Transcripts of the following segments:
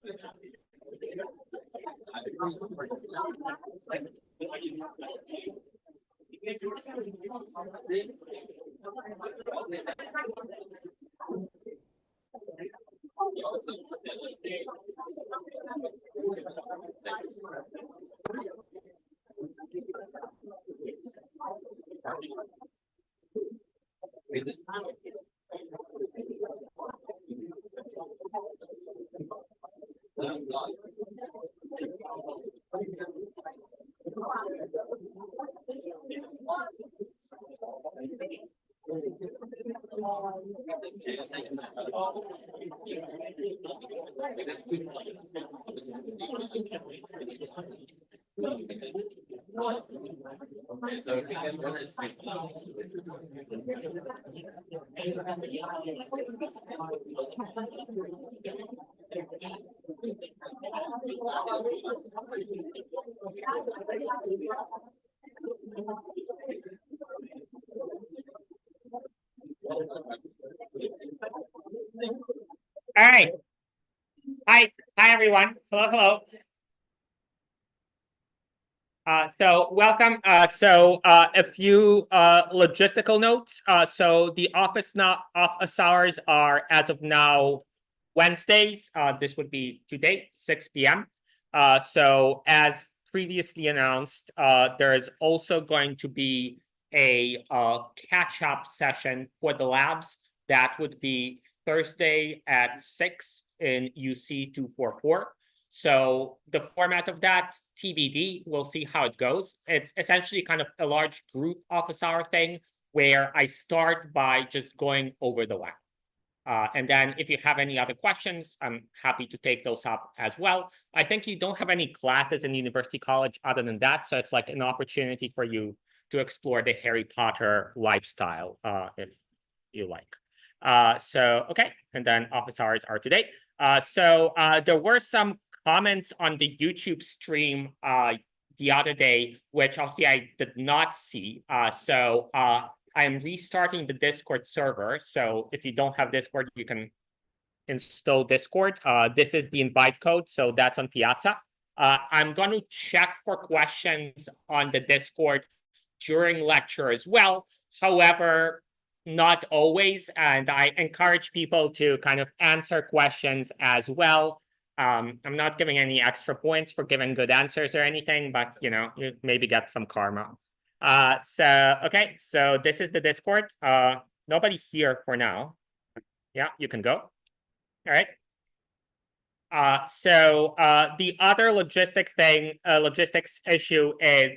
All right. Hi, everyone. Hello. So welcome. A few logistical notes. So the office hours are as of now Wednesdays. This would be today, 6 p.m. So as previously announced, there is also going to be a catch-up session for the labs. That would be Thursday at 6 in UC 244. So the format of that, TBD, we'll see how it goes. It's essentially kind of a large group office hour thing where I start by just going over the lab. And then if you have any other questions, I'm happy to take those up as well. I think you don't have any classes in University College other than that. So it's like an opportunity for you to explore the Harry Potter lifestyle, if you like. Okay. And then office hours are today. There were some comments on the YouTube stream the other day, which obviously I did not see. I'm restarting the Discord server. So if you don't have Discord, you can install Discord. This is the invite code, so that's on Piazza. I'm going to check for questions on the Discord during lecture as well. However, not always, and I encourage people to kind of answer questions as well. I'm not giving any extra points for giving good answers or anything, but you maybe get some karma. Okay, so this is the Discord. Nobody here for now. Yeah, you can go. All right. The other logistics issue is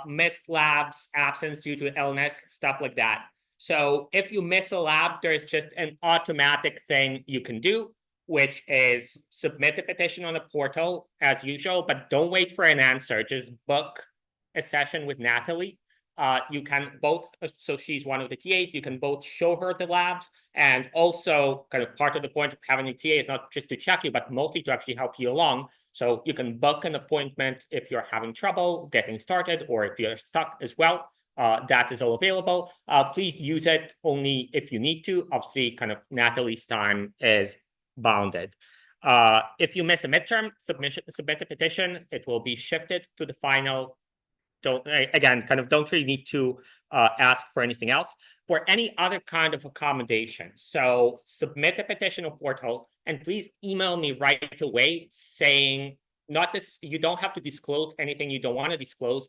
missed labs, absence due to illness, stuff like that. So if you miss a lab, there's just an automatic thing you can do, which is submit a petition on the portal as usual, but don't wait for an answer. Just book a session with Natalie. You can both, so she's one of the TAs, you can both show her the labs, and also kind of part of the point of having a TA is not just to check you, but mostly to actually help you along. So you can book an appointment if you're having trouble getting started, or if you're stuck as well. That is all available. Please use it only if you need to. Obviously, kind of Natalie's time is bounded. If you miss a midterm, submit a petition. It will be shifted to the final. Don't really need to ask for anything else. For any other kind of accommodation, so submit a petition or portal, and please email me right away saying, not this, you don't have to disclose anything you don't want to disclose,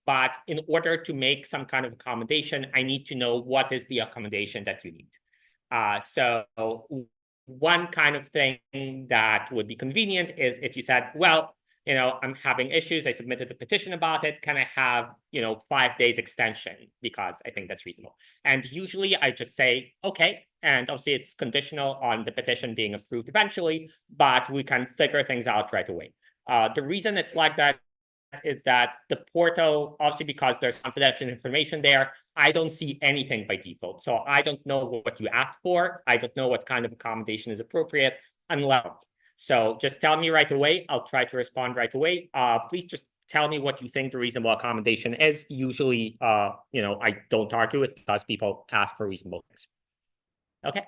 but in order to make some kind of accommodation, I need to know what is the accommodation that you need. So one kind of thing that would be convenient is if you said, well, I'm having issues. I submitted a petition about it. Can I have, 5 days extension? Because I think that's reasonable. And usually I just say, okay. And obviously it's conditional on the petition being approved eventually, but we can figure things out right away. The reason it's like that is that the portal, obviously because there's confidential information there, I don't see anything by default. So I don't know what you asked for. I don't know what kind of accommodation is appropriate unless. So just tell me right away. I'll try to respond right away. Please just tell me what you think the reasonable accommodation is. Usually, I don't argue with because people ask for reasonable things. Okay.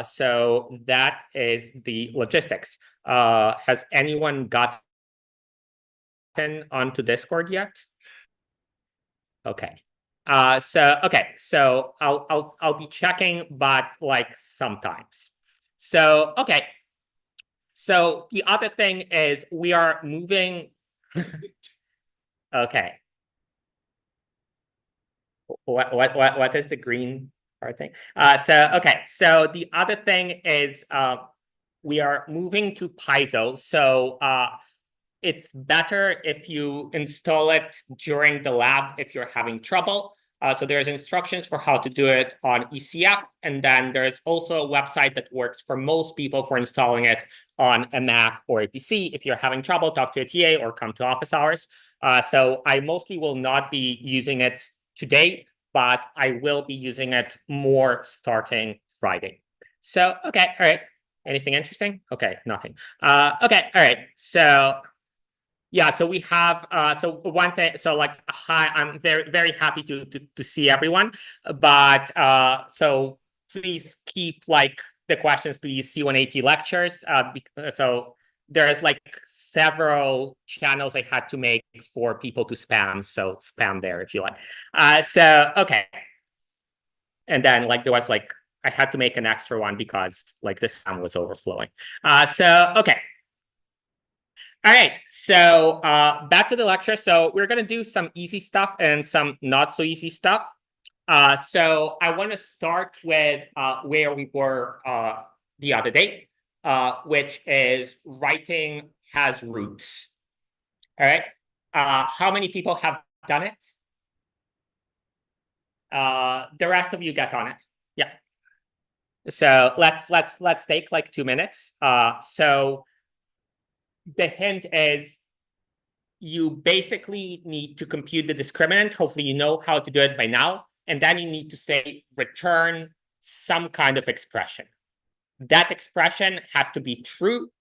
So that is the logistics. Has anyone gotten onto Discord yet? Okay. So I'll be checking, but like sometimes. So okay. So the other thing is we are moving. Okay. What is the green part thing? So okay. So the other thing is we are moving to Paizo. So it's better if you install it during the lab if you're having trouble. So there's instructions for how to do it on ECF. And then there's also a website that works for most people for installing it on a Mac or a PC. If you're having trouble, talk to a TA or come to office hours. So I mostly will not be using it today, but I will be using it more starting Friday. So, okay, all right. Anything interesting? Okay, nothing. Okay, all right. So yeah, so we have so one thing, so like hi, I'm very happy to see everyone. But so please keep like the questions to these C180 lectures. So there's like several channels I had to make for people to spam. So spam there if you like. So okay. And then like there was like I had to make an extra one because like the spam was overflowing. So okay. All right, so back to the lecture. So we're gonna do some easy stuff and some not so easy stuff. So I want to start with where we were the other day, which is writing has roots. All right. How many people have done it? The rest of you get on it. Yeah. So let's take like 2 minutes. So the hint is you basically need to compute the discriminant. Hopefully you know how to do it by now. And then you need to say return some kind of expression. That expression has to be true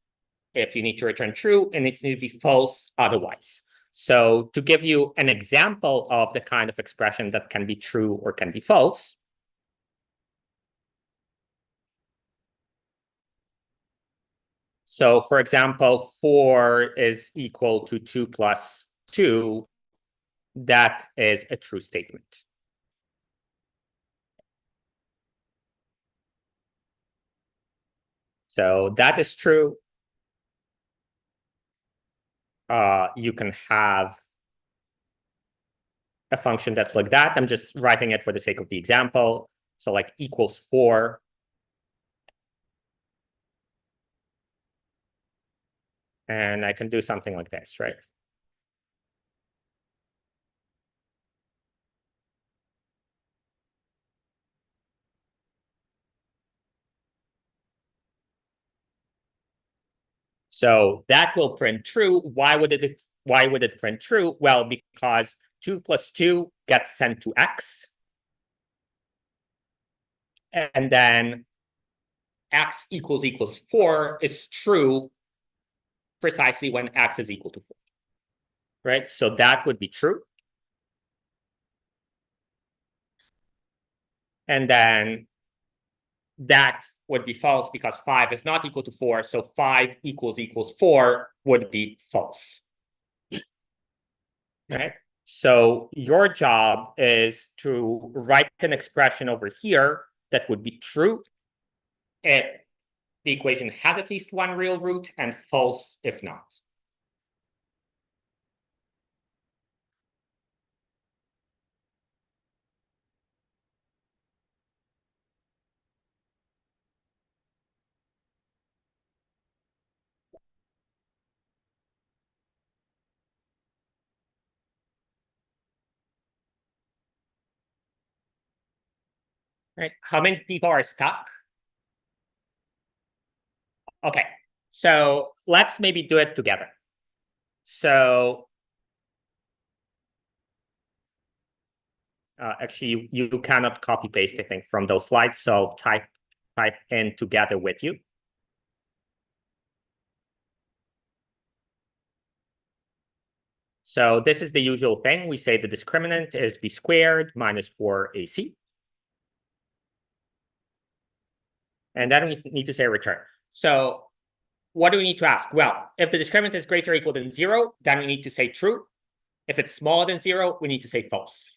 if you need to return true, and it needs to be false otherwise. So to give you an example of the kind of expression that can be true or can be false, so for example, 4 is equal to 2 plus 2. That is a true statement. So that is true. You can have a function that's like that. I'm just writing it for the sake of the example. So like equals 4. And I can do something like this, right? So that will print true. Why would it print true? Well, because 2 plus 2 gets sent to x. And then x equals 4 is true precisely when x is equal to 4. Right? So that would be true. And then that would be false because 5 is not equal to 4. So 5 equals 4 would be false. Right? So your job is to write an expression over here that would be true if the equation has at least one real root and false if not. Right? How many people are stuck? Okay, so let's maybe do it together. So actually, you cannot copy paste, I think, from those slides. So type in together with you. So this is the usual thing. We say the discriminant is b squared minus 4ac. And then we need to say return. So what do we need to ask? Well, if the discriminant is greater or equal than 0, then we need to say true. If it's smaller than 0, we need to say false.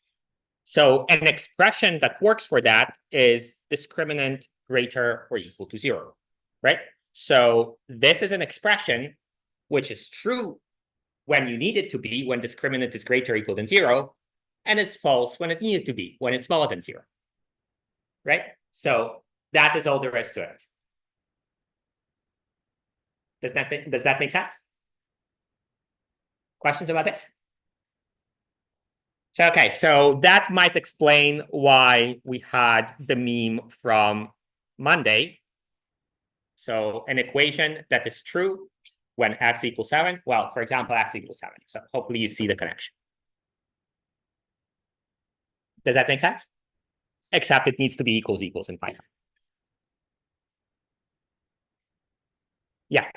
So an expression that works for that is discriminant greater or equal to 0, right? So this is an expression which is true when you need it to be, when discriminant is greater or equal than 0, and it's false when it needs to be, when it's smaller than 0, right? So that is all there is to it. Does that make sense? Questions about this? So, okay, so that might explain why we had the meme from Monday. So an equation that is true when x equals 7. Well, for example, x equals 7. So hopefully you see the connection. Does that make sense? Except it needs to be equals in Python. Yeah.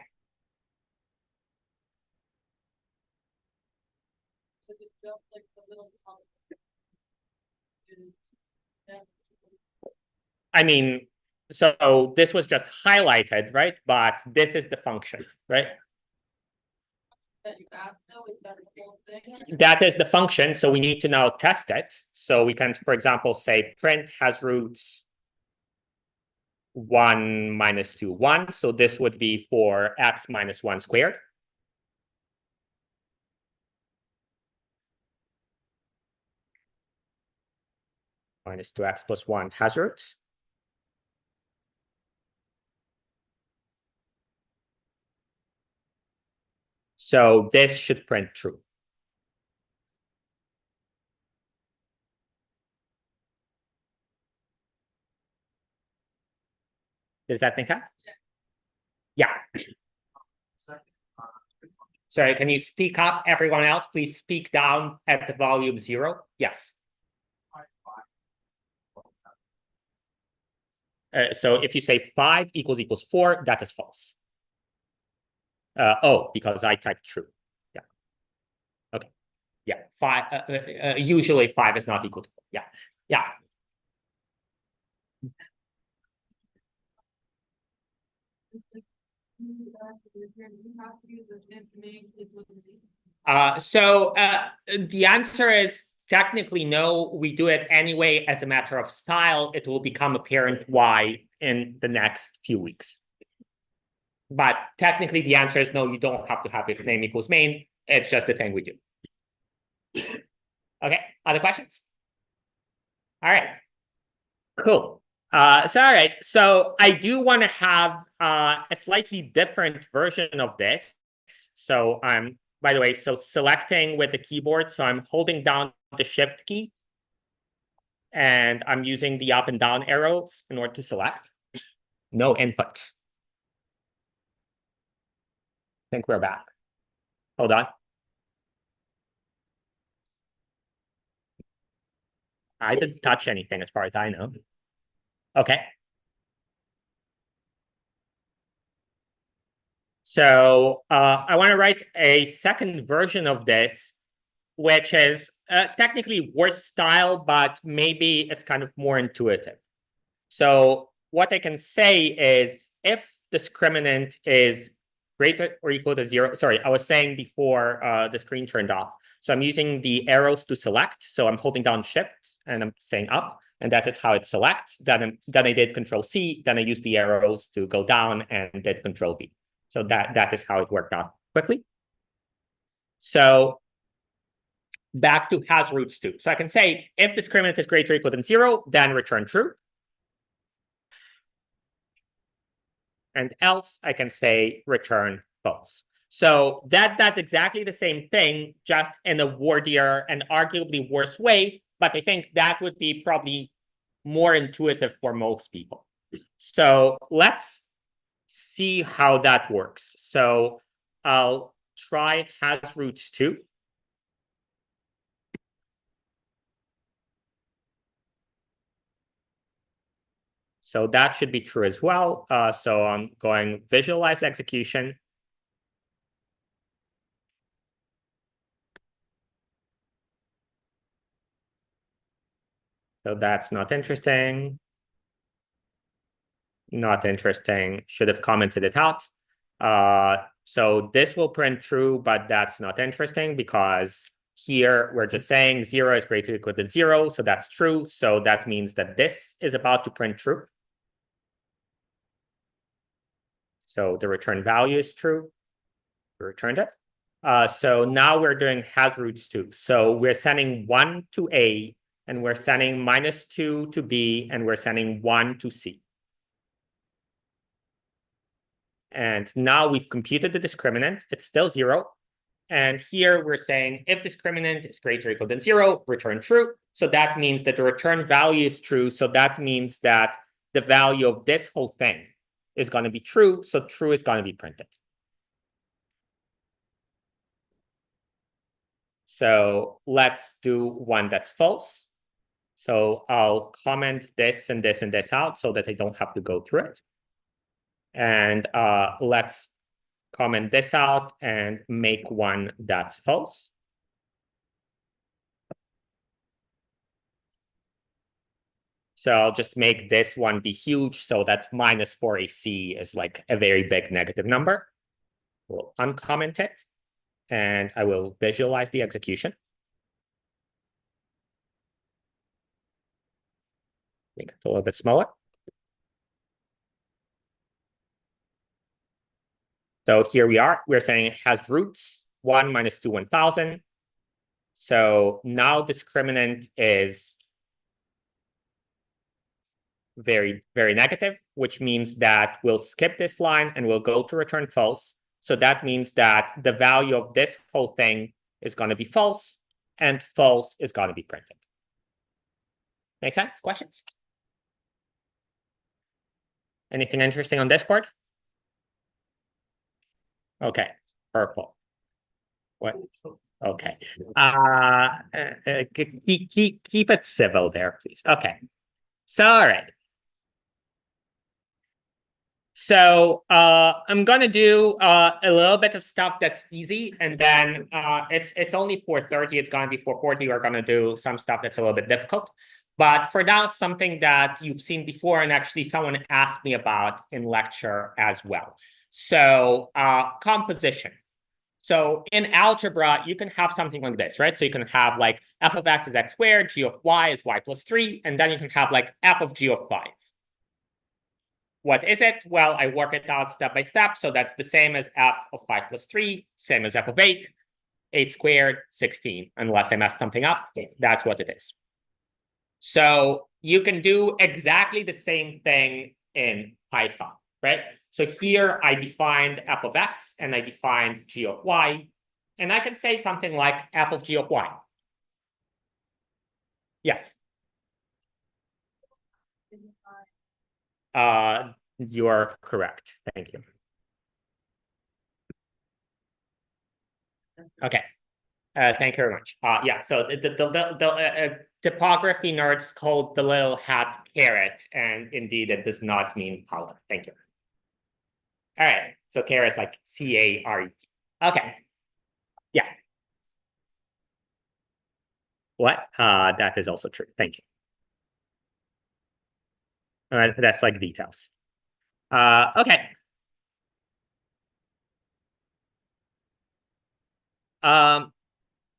I mean, so this was just highlighted, right? But this is the function, right? That is the function, so we need to now test it. So we can, for example, say print has roots 1 minus 2, 1. So this would be for x minus 1 squared. Minus 2x plus 1 has roots. So this should print true. Does that make sense? Yeah. Sorry, can you speak up? Everyone else, please speak down at the volume 0. Yes. So if you say 5 equals 4, that is false. Oh, because I typed true. Yeah. Okay. Yeah. 5. Usually 5 is not equal to 4. Yeah. Yeah. The answer is technically no. We do it anyway as a matter of style. It will become apparent why in the next few weeks. But technically, the answer is no. You don't have to have if name equals main. It's just a thing we do. Okay. Other questions? All right. Cool. All right. So I do want to have a slightly different version of this. So I'm, by the way, so selecting with the keyboard. So I'm holding down the shift key and I'm using the up and down arrows in order to select. No input. I think we're back. Hold on. I didn't touch anything as far as I know. Okay. So I want to write a second version of this, which is technically worse style, but maybe it's kind of more intuitive. So what I can say is if discriminant is greater or equal to 0, sorry, I was saying before the screen turned off. So I'm using the arrows to select. So I'm holding down shift and I'm saying up, and that is how it selects. Then I did Control C, then I used the arrows to go down and did Control V. So that is how it worked out quickly. So back to has roots 2. So I can say if discriminant is greater or equal than 0, then return true. And else I can say return false. So that's exactly the same thing, just in a wordier and arguably worse way. But I think that would be probably more intuitive for most people. So let's see how that works. So I'll try has roots 2. So that should be true as well. So I'm going visualize execution. So that's not interesting. not interesting. Should have commented it out. So this will print true, but that's not interesting because here we're just saying 0 is greater or equal to 0. So that's true. So that means that this is about to print true. So the return value is true. We returned it. So now we're doing has roots 2. So we're sending 1 to A, and we're sending -2 to B, and we're sending 1 to C. And now we've computed the discriminant. It's still 0. And here we're saying if discriminant is greater or equal than 0, return true. So that means that the return value is true. So that means that the value of this whole thing is going to be true. So true is going to be printed. So let's do one that's false. So I'll comment this and this and this out so that I don't have to go through it. And let's comment this out and make one that's false. So I'll just make this one be huge so that -4AC is like a very big negative number. We'll uncomment it, and I will visualize the execution. Make it a little bit smaller. So here we are. We're saying it has roots 1 - 2 1000. So now discriminant is very, very negative, which means that we'll skip this line and we'll go to return false. So that means that the value of this whole thing is going to be false, and false is going to be printed. Make sense? Questions? Anything interesting on Discord? Okay, purple. What? Okay. Keep it civil there, please. Okay. So, all right. So I'm gonna do a little bit of stuff that's easy, and then it's only 4:30. It's gonna be 4:40. We're gonna do some stuff that's a little bit difficult. But for now, something that you've seen before, and actually someone asked me about in lecture as well. So composition. So in algebra, you can have something like this, right? So you can have like f of x is x squared, g of y is y plus 3, and then you can have like f of g of 5. What is it? Well, I work it out step by step. So that's the same as f of 5 plus 3, same as f of 8, 8 squared, 16. Unless I messed something up, that's what it is. So you can do exactly the same thing in Python, right? So here I defined f of x and I defined g of y. And I can say something like f of g of y. Yes. You are correct. Thank you. Okay. Thank you very much. Yeah, so the typography nerds called the little hat caret, and indeed it does not mean color. Thank you. All right, so caret like C-A-R-E-T. Okay. Yeah. What? That is also true. Thank you. That's like details. Okay.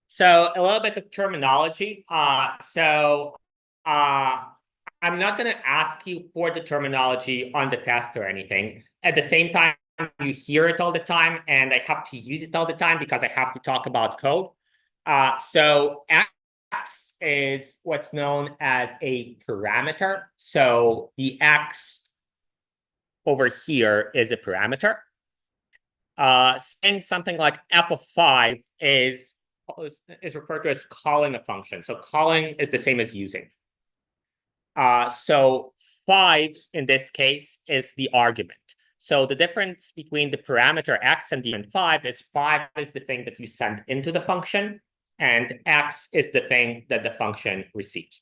So a little bit of terminology. I'm not going to ask you for the terminology on the test or anything. At the same time, you hear it all the time, and I have to use it all the time because I have to talk about code. So x is what's known as a parameter. So the x over here is a parameter. Saying something like f of 5 is referred to as calling a function. So calling is the same as using. So 5 in this case is the argument. So the difference between the parameter x and the 5 is 5 is the thing that you send into the function, and x is the thing that the function receives.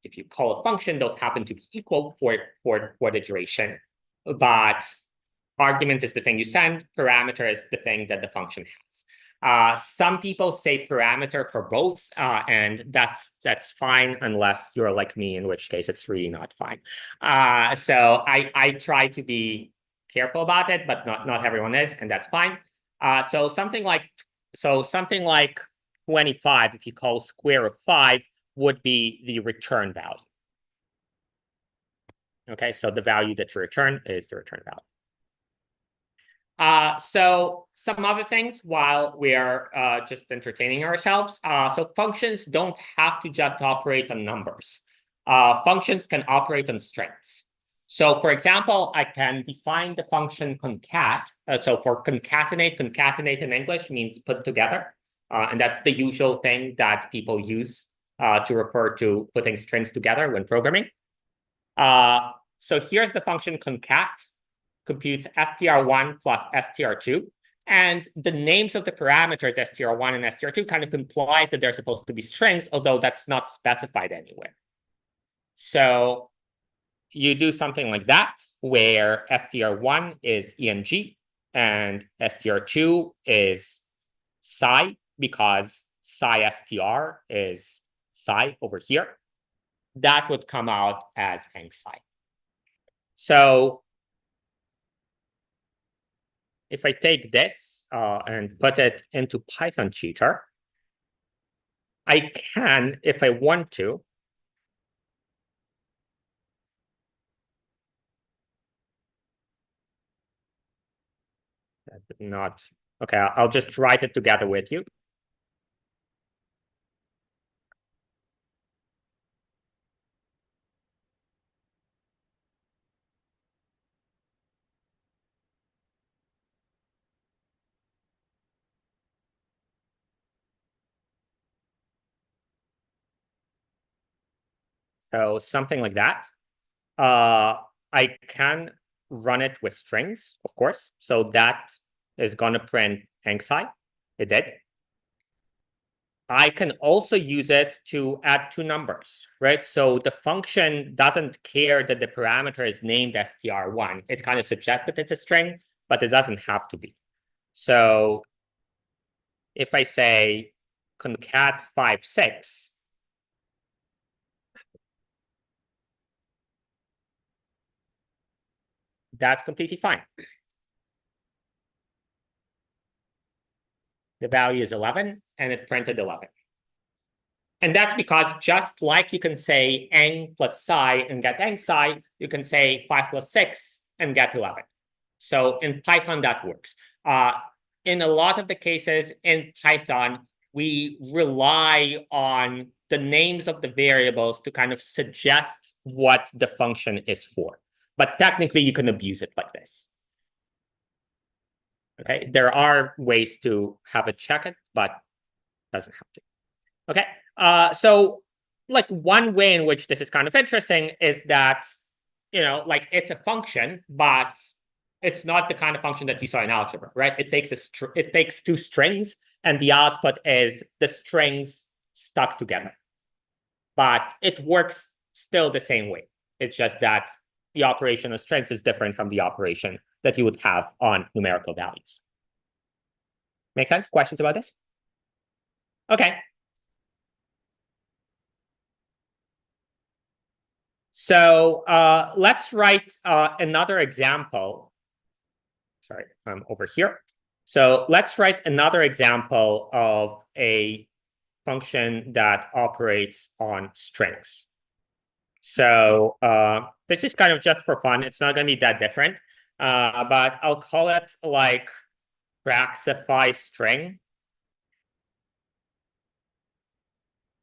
If you call a function, those happen to be equal for the duration. But argument is the thing you send, parameter is the thing that the function has. Some people say parameter for both, and that's fine unless you're like me, in which case it's really not fine. So I try to be careful about it, but not everyone is, and that's fine. So something like 25, if you call square of 5, would be the return value. Okay, so the value that you return is the return value. So some other things while we are just entertaining ourselves. So functions don't have to just operate on numbers. Functions can operate on strings. So for example, I can define the function concat. So for concatenate in English means put together. And that's the usual thing that people use to refer to putting strings together when programming. So here's the function concat, computes str1 plus str2. And the names of the parameters str1 and str2 kind of implies that they're supposed to be strings, although that's not specified anywhere. So you do something like that, where str1 is eng and str2 is psi, because psi str is psi over here. That would come out as eng psi. So if I take this and put it into Python cheater, I can, if I want to, not, okay, I'll just write it together with you. So something like that. I can run it with strings, of course. So that is going to print eng psi. It did. I can also use it to add two numbers, right? So the function doesn't care that the parameter is named str1. It kind of suggests that it's a string, but it doesn't have to be. So if I say concat 5, 6, that's completely fine. The value is 11, and it printed 11. And that's because just like you can say eng plus psi and get eng psi, you can say 5 plus 6 and get 11. So in Python, that works. In a lot of the cases in Python, we rely on the names of the variables to kind of suggest what the function is for. But technically, you can abuse it like this. Okay, there are ways to have it check it, but it doesn't have to. Okay, so like one way in which this is kind of interesting is that, you know, like it's a function, but it's not the kind of function that you saw in algebra, right? It takes two strings, and the output is the strings stuck together. But it works still the same way. It's just that the operation of strings is different from the operation that you would have on numerical values. Make sense? Questions about this? Okay. So let's write another example. Sorry, I'm over here. So let's write another example of a function that operates on strings. So this is kind of just for fun. It's not going to be that different, but I'll call it like praxify string.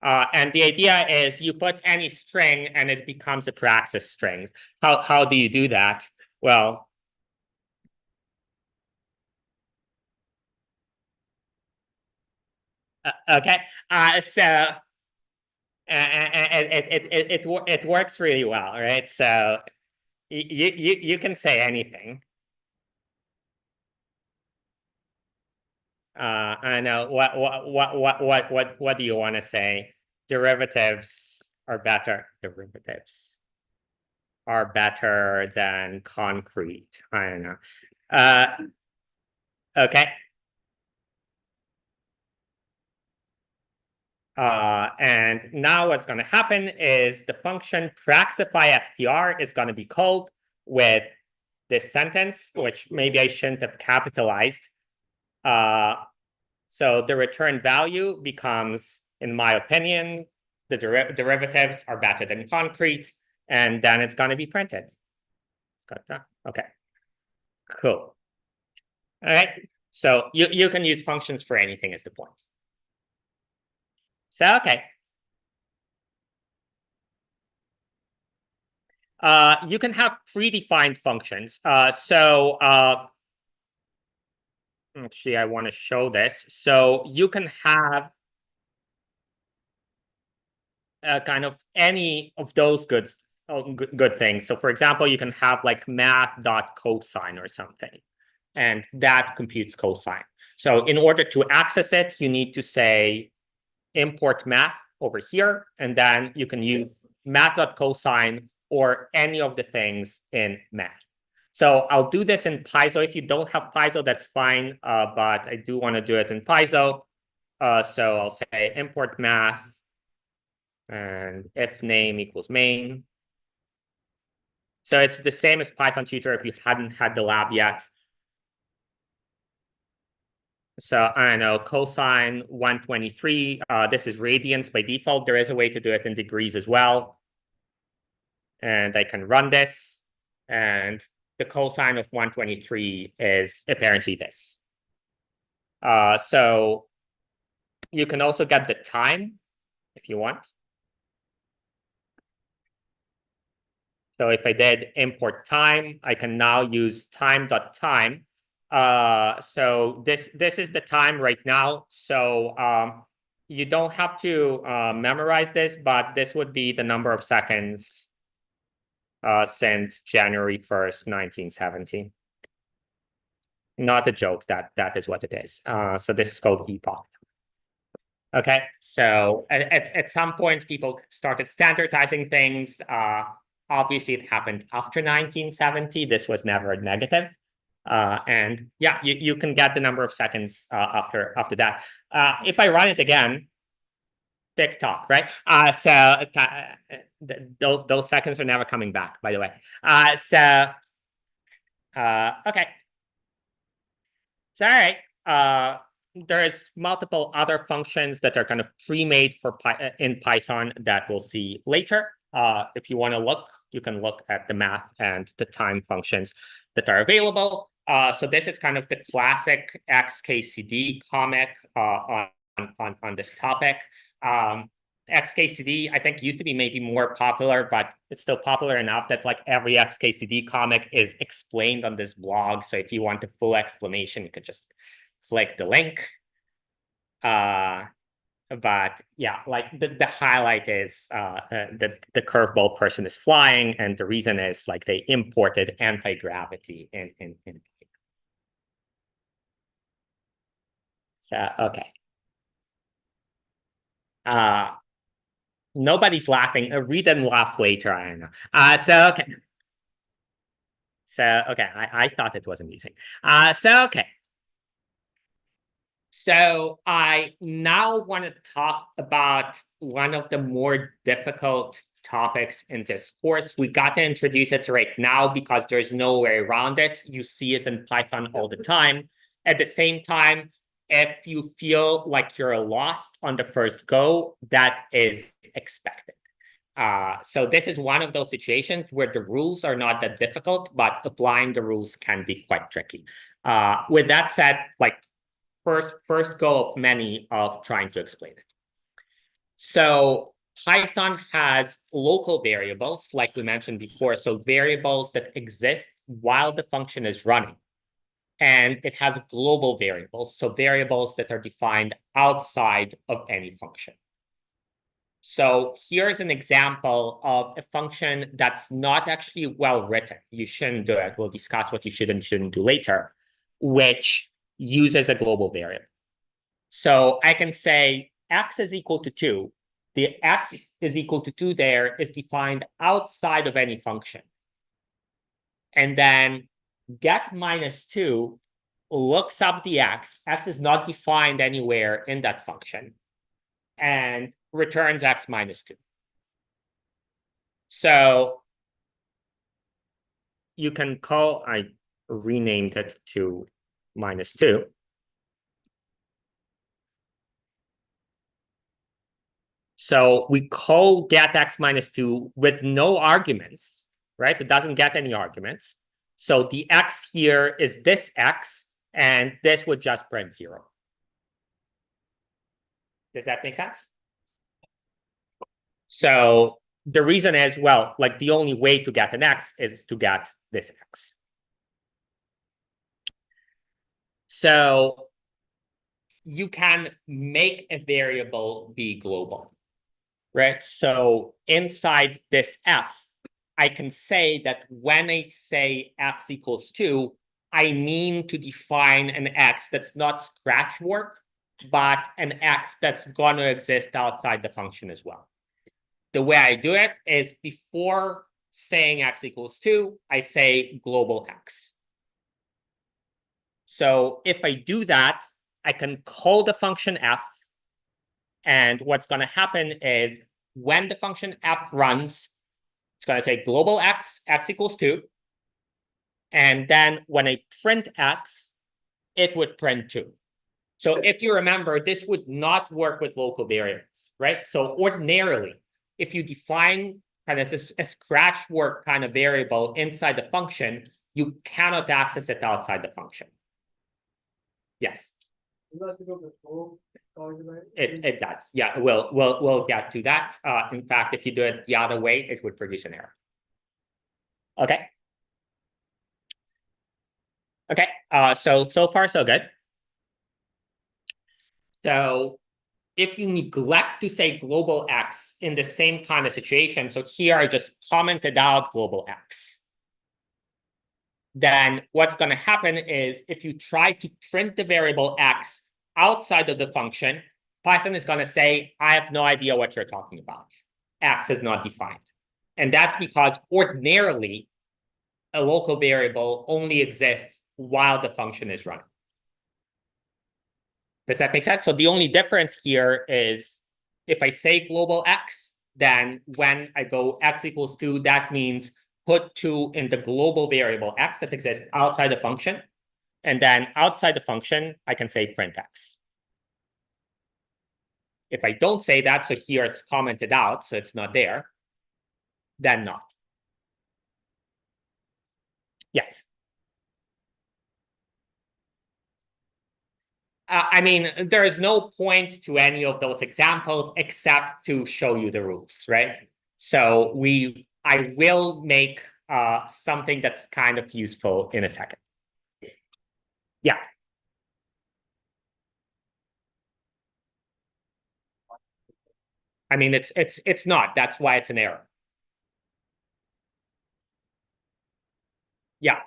And the idea is you put any string and it becomes a praxis string. How do you do that? Well, okay. So it works really well, right? So you can say anything. I know what do you want to say? Derivatives are better. Derivatives are better than concrete. I don't know. Okay. And now what's going to happen is the function praxify_str is going to be called with this sentence, which maybe I shouldn't have capitalized. So the return value becomes, in my opinion, the derivatives are better than concrete, and then it's going to be printed. Okay, cool. All right, so you can use functions for anything is the point. So, okay. You can have predefined functions. Actually, I want to show this. So you can have kind of any of those good things. So for example, you can have like math.cosine or something, and that computes cosine. So in order to access it, you need to say import math over here, and then you can use math.cosine or any of the things in math. So I'll do this in Piezo. If you don't have Piezo, that's fine, but I do want to do it in Piezo. So I'll say import math and if name equals main. So it's the same as Python tutor if you hadn't had the lab yet. So I don't know, cosine 123. This is radians by default. There is a way to do it in degrees as well. And I can run this. And the cosine of 123 is apparently this. So you can also get the time if you want. So if I did import time, I can now use time.time. So this is the time right now. So you don't have to memorize this, but this would be the number of seconds since January 1st, 1970. Not a joke, that is what it is. So this is called epoch. Okay, so at some point, people started standardizing things. Obviously, it happened after 1970. This was never negative. And yeah, you can get the number of seconds after that. If I run it again, TikTok, right? Those seconds are never coming back, by the way. Okay. So, all right. There's multiple other functions that are kind of pre-made for in Python that we'll see later. If you want to look, you can look at the math and the time functions that are available. So this is kind of the classic XKCD comic on this topic. XKCD, I think, used to be maybe more popular, but it's still popular enough that like every XKCD comic is explained on this blog. So if you want a full explanation, you could just click the link. But yeah, like the highlight is that the curveball person is flying, and the reason is like they imported anti-gravity in. So okay. Nobody's laughing. Read and laugh later. I don't know. So okay. So okay, I thought it was amusing. So okay. So I now want to talk about one of the more difficult topics in this course. We got to introduce it right now because there's no way around it. You see it in Python all the time. At the same time, if you feel like you're lost on the first go, that is expected. So this is one of those situations where the rules are not that difficult, but applying the rules can be quite tricky. With that said, like first go of many of trying to explain it. So Python has local variables, like we mentioned before, so variables that exist while the function is running. And it has global variables, so variables that are defined outside of any function. So here's an example of a function that's not actually well written. You shouldn't do it. We'll discuss what you should and shouldn't do later, which uses a global variable. So I can say x is equal to 2. The x is equal to 2 there is defined outside of any function. And then get -2 looks up the x is not defined anywhere in that function, and returns x -2. So you can call, I renamed it to -2. So we call get x -2 with no arguments, right? It doesn't get any arguments. So the x here is this x, and this would just print 0. Does that make sense? So the reason is, well, like the only way to get an x is to get this x. So you can make a variable be global, right? So inside this f, I can say that when I say x equals 2, I mean to define an x that's not scratch work, but an x that's going to exist outside the function as well. The way I do it is before saying x equals 2, I say global x. So if I do that, I can call the function f. And what's going to happen is when the function f runs, it's going to say global x equals 2. And then when I print x, it would print 2. So if you remember, this would not work with local variables, right? So ordinarily, if you define kind of a scratch work kind of variable inside the function, you cannot access it outside the function. Yes. It does. Yeah, we'll get to that. In fact, if you do it the other way, it would produce an error. Okay. Okay. So far so good. So if you neglect to say global x in the same kind of situation, so here I just commented out global x, then what's going to happen is if you try to print the variable x outside of the function, Python is going to say, I have no idea what you're talking about. X is not defined. And that's because ordinarily, a local variable only exists while the function is running. Does that make sense? So the only difference here is if I say global x, then when I go x equals 2, that means put 2 in the global variable x that exists outside the function. And then outside the function, I can say print x. If I don't say that, so here it's commented out, so it's not there, then not. Yes. I mean, there is no point to any of those examples except to show you the rules, right? So I will make something that's kind of useful in a second. Yeah. I mean, it's not. That's why it's an error. Yeah.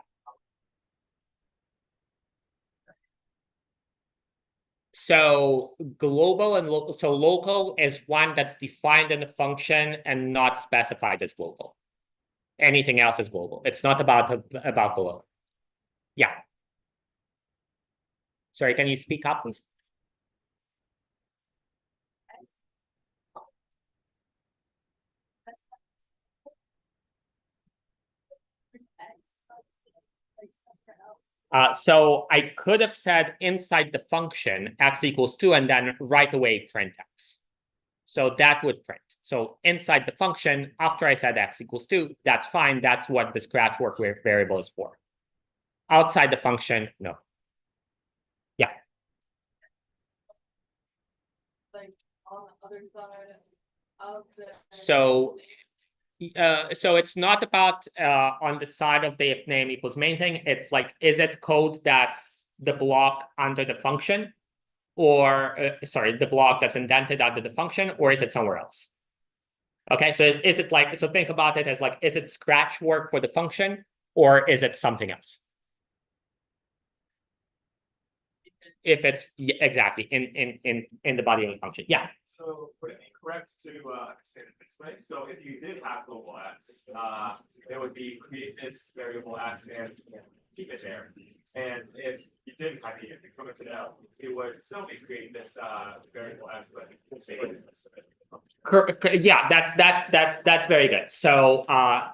So global and local. So local is one that's defined in the function and not specified as global. Anything else is global. It's not about below. Yeah. Sorry, can you speak up, please? So I could have said inside the function x equals 2 and then right away print x. So that would print. So inside the function, after I said x equals 2, that's fine. That's what the scratch work variable is for. Outside the function, no. Yeah. Like on the other side of the... So it's not about on the side of the if name equals main thing. It's like, is it code that's the block under the function, or sorry, the block that's indented under the function, or is it somewhere else? Okay, so is it like, so think about it as like, is it scratch work for the function, or is it something else? If it's exactly in the body of the function, yeah. So would it be correct to say it this way? So if you did have global x, there would be create this variable x and keep it there. And if you didn't have it, increment it out, it would still be creating this variable x, but say Yeah, that's very good. So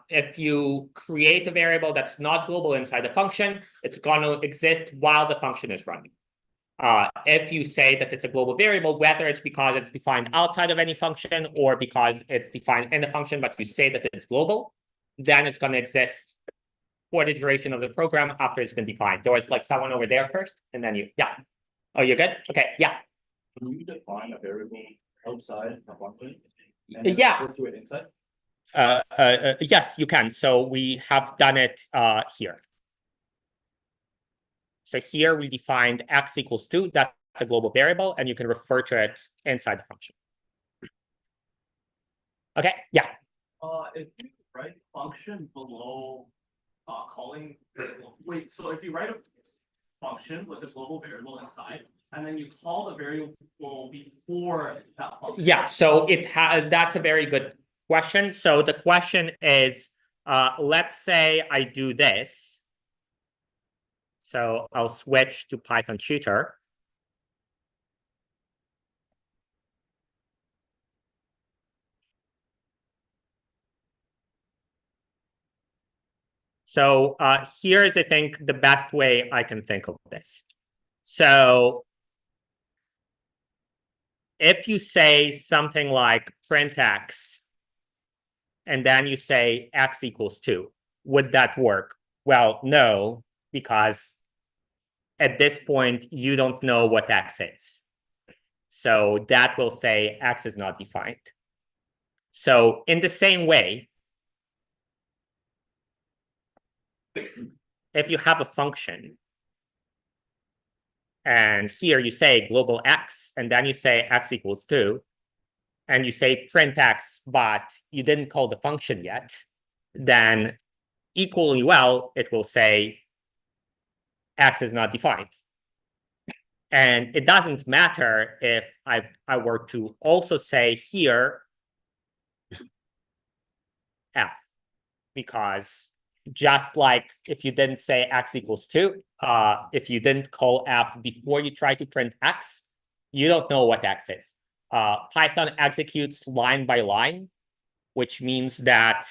if you create a variable that's not global inside the function, it's going to exist while the function is running. If you say that it's a global variable, whether it's because it's defined outside of any function or because it's defined in the function, but you say that it's global, then it's going to exist for the duration of the program after it's been defined. There was like someone over there first, and then you, yeah. Oh, you're good? Okay, yeah. Can you define a variable outside a function? Yeah. Refer to it inside? Yes, you can. So we have done it here. So here we defined x equals 2. That's a global variable, and you can refer to it inside the function. Okay, yeah. If you write function below calling, wait, so if you write a function with a global variable inside, and then you call the variable before that function. Yeah, so it has, that's a very good question. So the question is, let's say I do this. So I'll switch to Python tutor. So here's, I think, the best way I can think of this. So if you say something like print x, and then you say x equals 2, would that work? Well, no, because at this point, you don't know what x is. So that will say x is not defined. So in the same way, if you have a function, and here you say global x, and then you say x equals 2, and you say print x, but you didn't call the function yet, then equally well, it will say x is not defined. And it doesn't matter if I were to also say here f, because just like if you didn't say x equals 2, if you didn't call f before you try to print x, you don't know what x is. Python executes line by line, which means that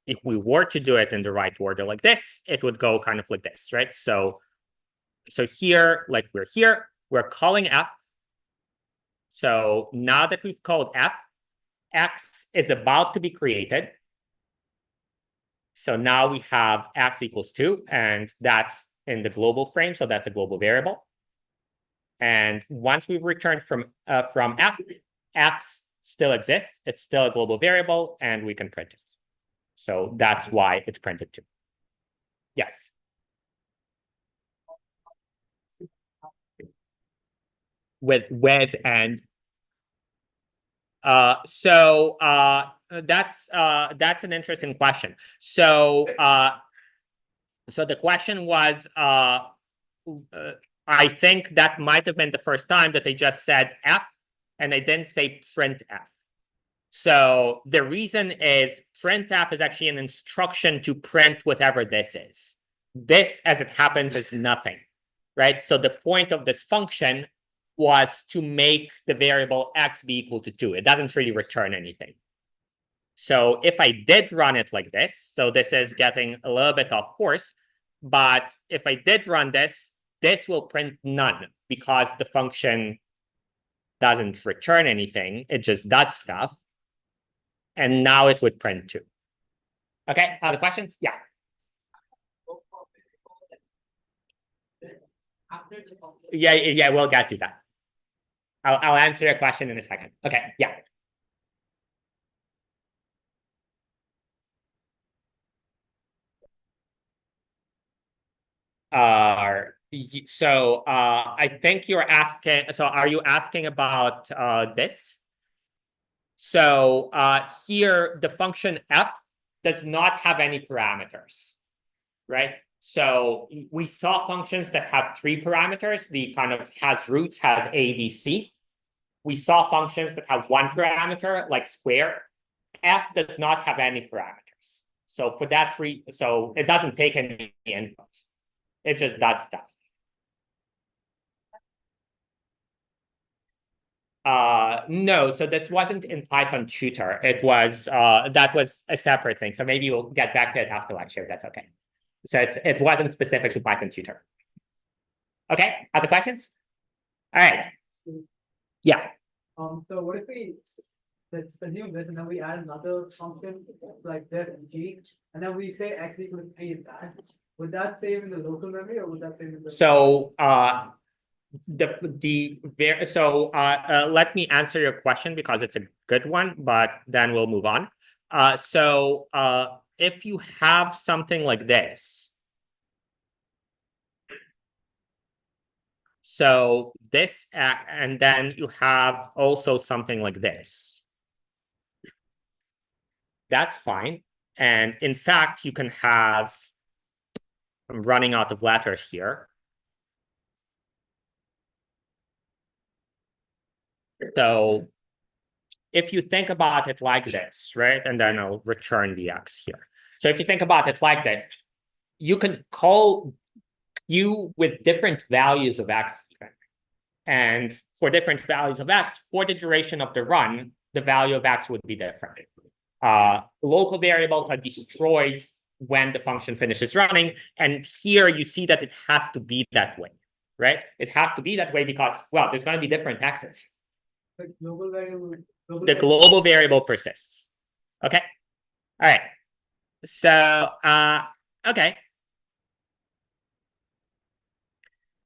if we were to do it in the right order like this, it would go kind of like this, right? So here, like we're calling f. So now that we've called f, x is about to be created. So now we have x equals 2, and that's in the global frame. So that's a global variable. And once we've returned from f, x still exists. It's still a global variable, and we can print it. So that's why it's printed too. Yes. With and that's an interesting question. So so the question was, I think that might have been the first time that they just said f and they didn't say print f. So the reason is printf is actually an instruction to print whatever this is. This, as it happens, is nothing, right? So the point of this function was to make the variable x be equal to 2. It doesn't really return anything. So if I did run it like this, so this is getting a little bit off course, but if I did run this, this will print none because the function doesn't return anything. It just does stuff. And now it would print 2. Okay, other questions? Yeah. Yeah, we'll get to that. I'll answer your question in a second. Okay, yeah. So I think you're asking, so are you asking about this? So here the function f does not have any parameters, right? So we saw functions that have 3 parameters. The kind of has roots, has a, b, c. We saw functions that have 1 parameter, like square. F does not have any parameters. So for that so it doesn't take any inputs. It just does stuff. No, so this wasn't in Python tutor. It was that was a separate thing. So maybe we'll get back to it after lecture. That's okay. So it wasn't specific to Python tutor. Okay, other questions? All right. Yeah. So what if let's assume this and then we add another function like def g and then we say x equals 3 in that. Would that save in the local memory or would that save in the So let me answer your question because it's a good one, but then we'll move on. If you have something like this, so this and then you have also something like this, that's fine. And in fact, you can have, I'm running out of letters here. So if you think about it like this, right? And then I'll return the x here. So if you think about it like this, you can call you with different values of x. And for different values of x, for the duration of the run, the value of x would be different. Local variables are destroyed when the function finishes running. And here you see that it has to be that way, right? It has to be that way because, well, there's going to be different x's. the global variable? The global variable persists. Okay. All right. So, okay.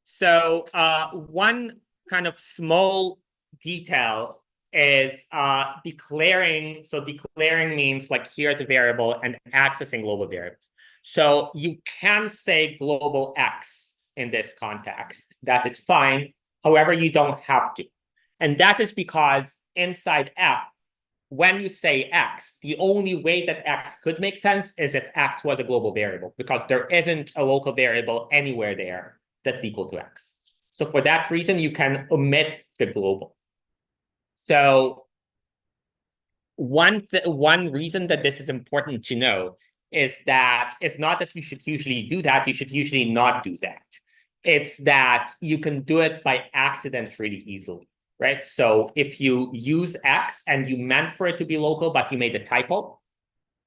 So, one kind of small detail is declaring. So declaring means like here's a variable and accessing global variables. So you can say global x in this context. That is fine. However, you don't have to. And that is because inside f, when you say x, the only way that x could make sense is if x was a global variable, because there isn't a local variable anywhere there that's equal to x. So for that reason, you can omit the global. So one reason that this is important to know is that it's not that you should usually do that. You should usually not do that. It's that you can do it by accident really easily, right? So if you use x and you meant for it to be local, but you made a typo,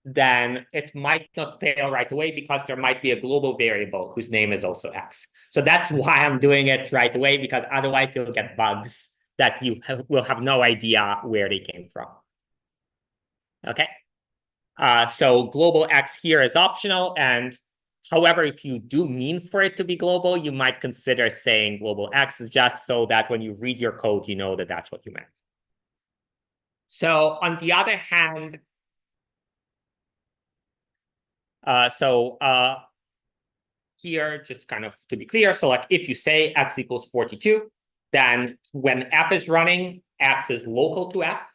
then it might not fail right away because there might be a global variable whose name is also x. So that's why I'm doing it right away, because otherwise you'll get bugs that you will have no idea where they came from. Okay. So global x here is optional. And however, if you do mean for it to be global, you might consider saying global x just so that when you read your code, you know that that's what you meant. So on the other hand, here, just kind of to be clear, so like if you say x equals 42, then when f is running, x is local to f.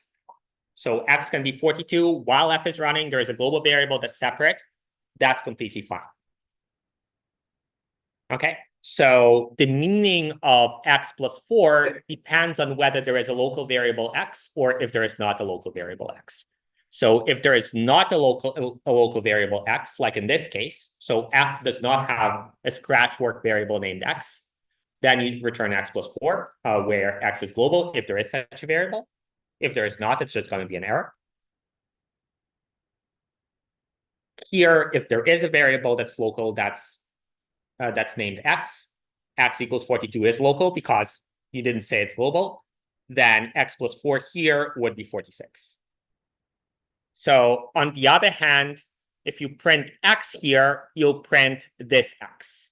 So x can be 42 while f is running. There is a global variable that's separate. That's completely fine. Okay, so the meaning of x plus 4 depends on whether there is a local variable x or if there is not a local variable x. So if there is not a local variable x, like in this case, so f does not have a scratch work variable named x, then you return x plus 4, where x is global if there is such a variable. If there is not, it's just going to be an error. Here, if there is a variable that's local, that's named x equals 42 is local because you didn't say it's global, then x plus 4 here would be 46. So on the other hand, if you print x here, you'll print this x.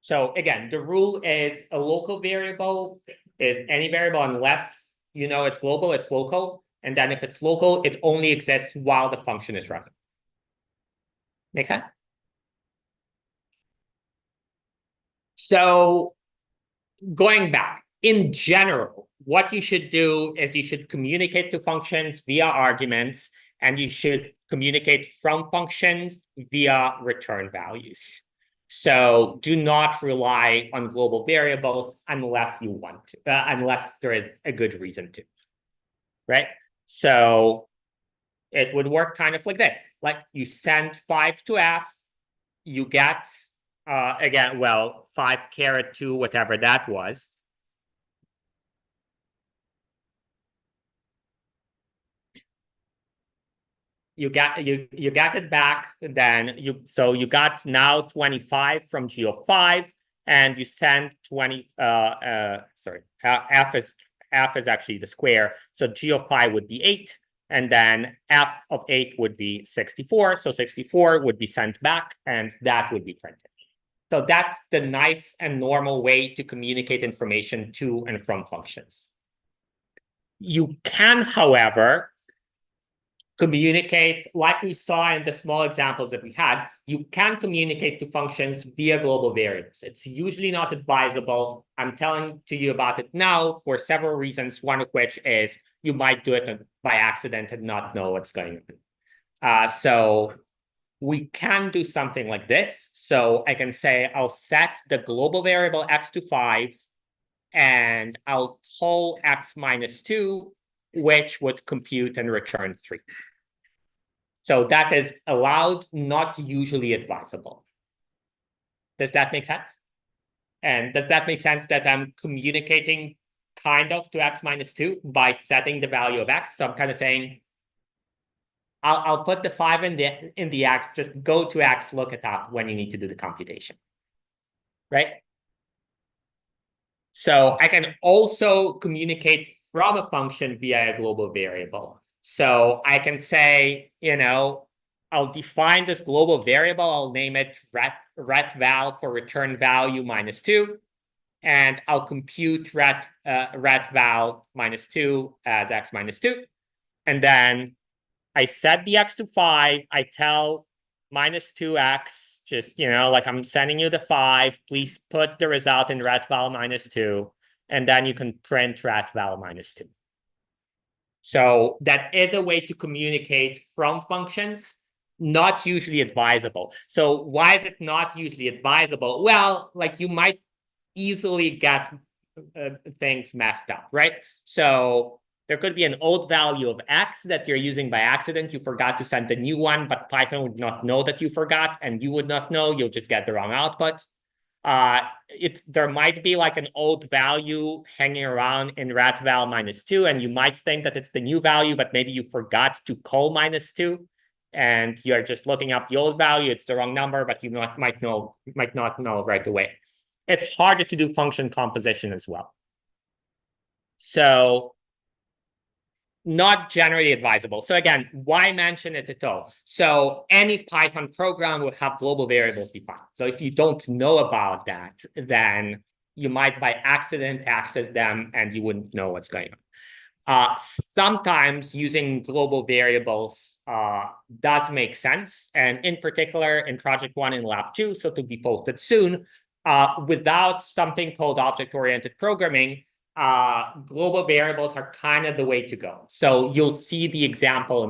So again, the rule is a local variable is any variable unless you know it's global, it's local. And then if it's local, it only exists while the function is running. Make sense? So going back, in general, what you should do is you should communicate to functions via arguments, and you should communicate from functions via return values. So do not rely on global variables unless you want to, unless there is a good reason to, right? So it would work kind of like this. Like you send 5 to f, you get again, well, 5 caret 2, whatever that was. You got it back, then you got now 25 from G of 5, and you send 20 sorry, f is actually the square, so G of 5 would be 8, and then f of 8 would be 64, so 64 would be sent back, and that would be printed. So that's the nice and normal way to communicate information to and from functions. You can, however, communicate, like we saw in the small examples that we had, you can communicate to functions via global variables. It's usually not advisable. I'm telling to you about it now for several reasons, one of which is you might do it by accident and not know what's going on. So we can do something like this. So I can say I'll set the global variable x to 5, and I'll call x minus 2, which would compute and return 3. So that is allowed, not usually advisable. Does that make sense? And does that make sense that I'm communicating kind of to x minus 2 by setting the value of x? So I'm kind of saying, I'll put the 5 in the x, just go to x, look it up when you need to do the computation, right? So I can also communicate from a function via a global variable. So I can say, I'll define this global variable. I'll name it retval for return value minus 2. And I'll compute retval minus 2 as x minus 2. And then I set the x to 5. I tell minus 2x, just, like I'm sending you the 5. Please put the result in retval minus 2. And then you can print retval minus 2. So that is a way to communicate from functions, not usually advisable. So why is it not usually advisable? Well, like you might easily get things messed up, right? So there could be an old value of x that you're using by accident. You forgot to send the new one, but Python would not know that you forgot, and you would not know. You'll just get the wrong output. There might be like an old value hanging around in retval minus 2, and you might think that it's the new value, but maybe you forgot to call minus 2, and you're just looking up the old value. It's the wrong number, but you might not know right away. It's harder to do function composition as well. So not generally advisable. So again, why mention it at all? So any Python program will have global variables defined. So if you don't know about that, then you might by accident access them and you wouldn't know what's going on. Sometimes using global variables does make sense. And in particular, in project 1 in lab 2, so to be posted soon, without something called object-oriented programming, global variables are kind of the way to go. So you'll see the example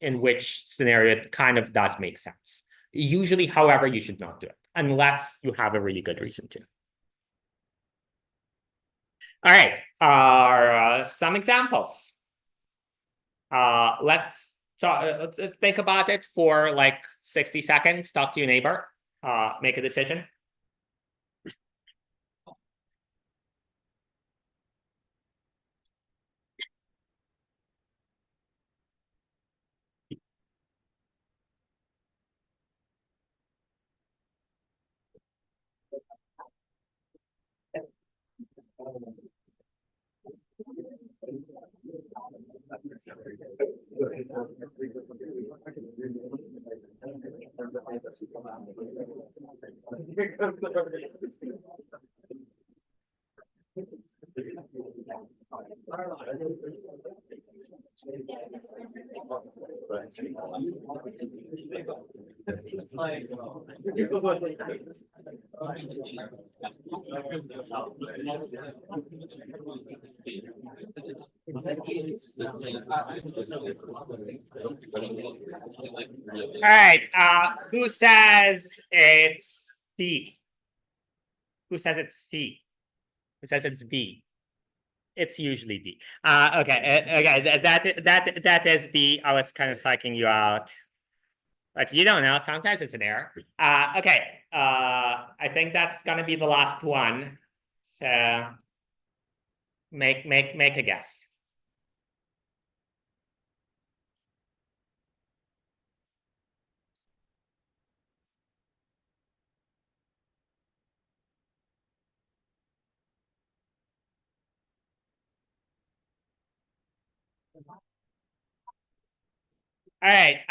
in which scenario it kind of does make sense. Usually, however, you should not do it unless you have a really good reason to. All right, some examples. Let's think about it for like 60 seconds. Talk to your neighbor. Make a decision. All right, who says it's C? Who says it's C? Who says it's B? It's usually B. Okay, that is B. I was kind of psyching you out. But you don't know, sometimes it's an error. Okay, I think that's gonna be the last one. So make a guess. All right,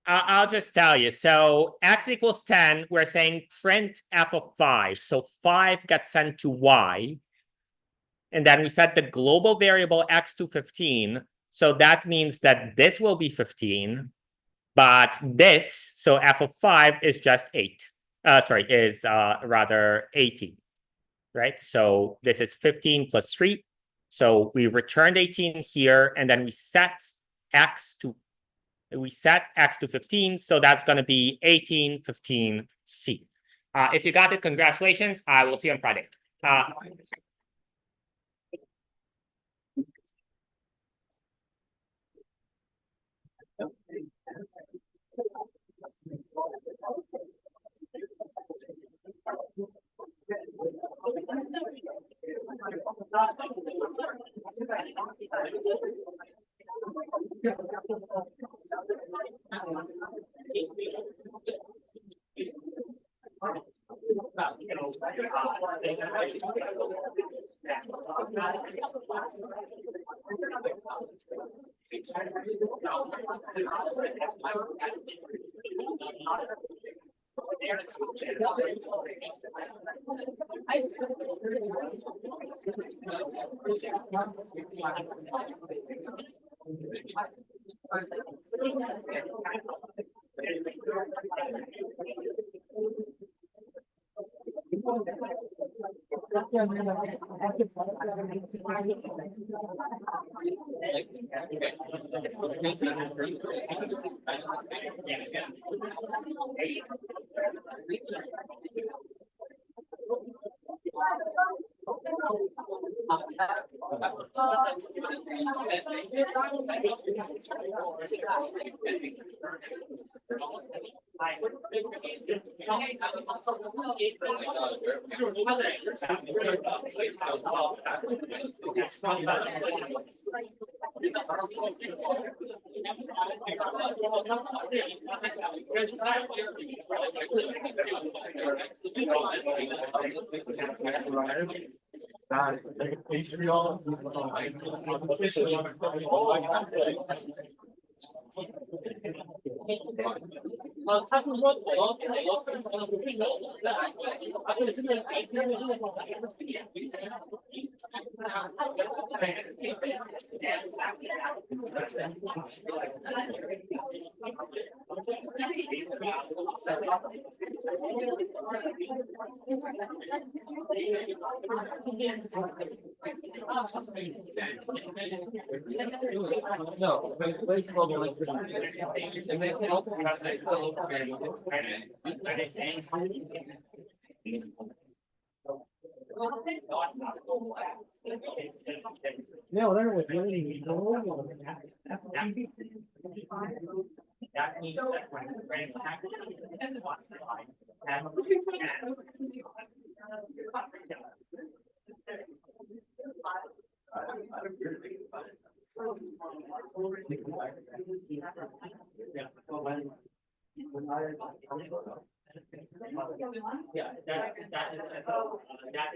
I'll just tell you. So x equals 10, we're saying print f of 5. So 5 gets sent to y. And then we set the global variable x to 15. So that means that this will be 15. But this, so f of 5 is just 8. Is rather 18. Right? So this is 15 plus 3. So we returned 18 here, and then we set x to 15. So that's going to be 18, 15, C. If you got it, congratulations. I will see you on Friday. Yeah, that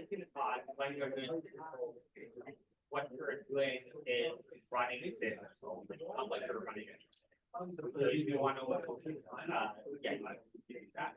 is in the pod when you're doing what you're doing is running a system, like you're running it. So you want to get like that.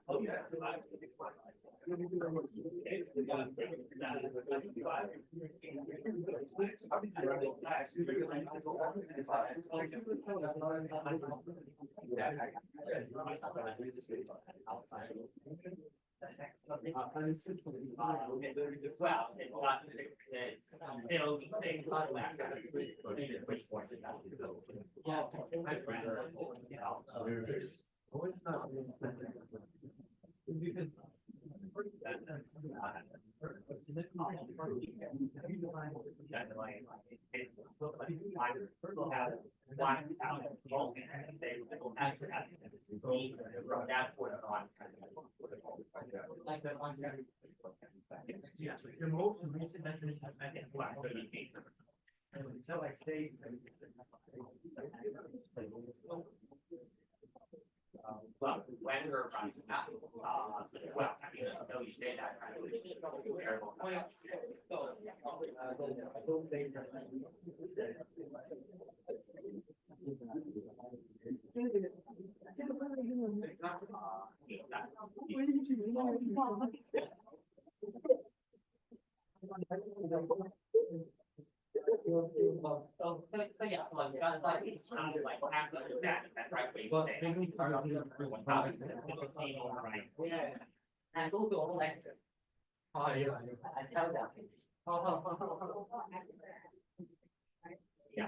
Yeah, the most recent definition of method is until I say. Well, when we're running out, well, I mean, though you say that, I really variable. So yeah, like it's kind of like after that, right? Well, they can start off with everyone, right? Yeah. And go to all lecture. Oh, yeah. I tell that. Yeah.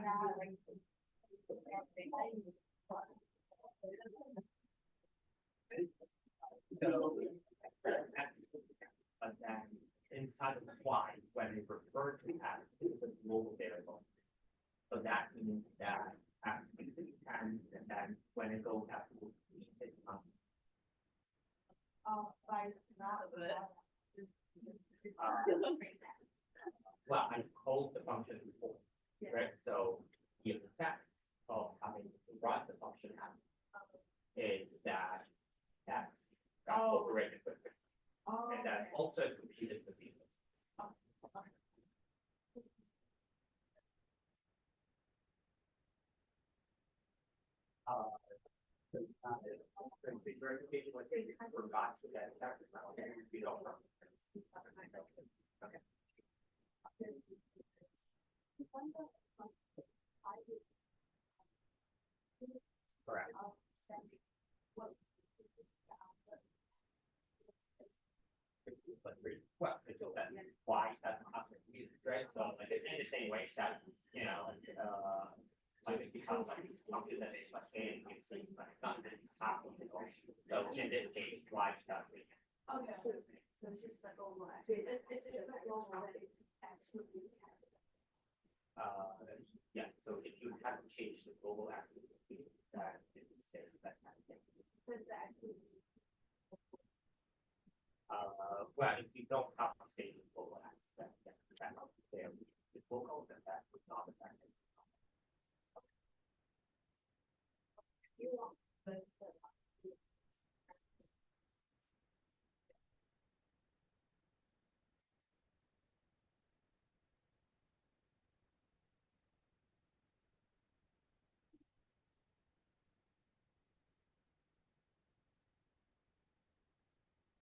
So, but then inside of the why, when they refer to as the global variable. So that means that and then when it goes after it's well, I called the function before, right? So the effect of having to run the function is that operated with it. And that also computed the people. Verification, like, they forgot to get that. You don't know. Okay. Correct. Well, until then, why that's not music, right? So like in the same way that, you know, like it becomes like something that is like a it's like not that it's happening. So in this case, why is that? Okay, so it's just the global activity. It's the global activity. Yeah, so if you haven't changed the global activity, that it would say that kind of thing. Well, if you don't have to say the global aspect, that there, it will go that that was not affected.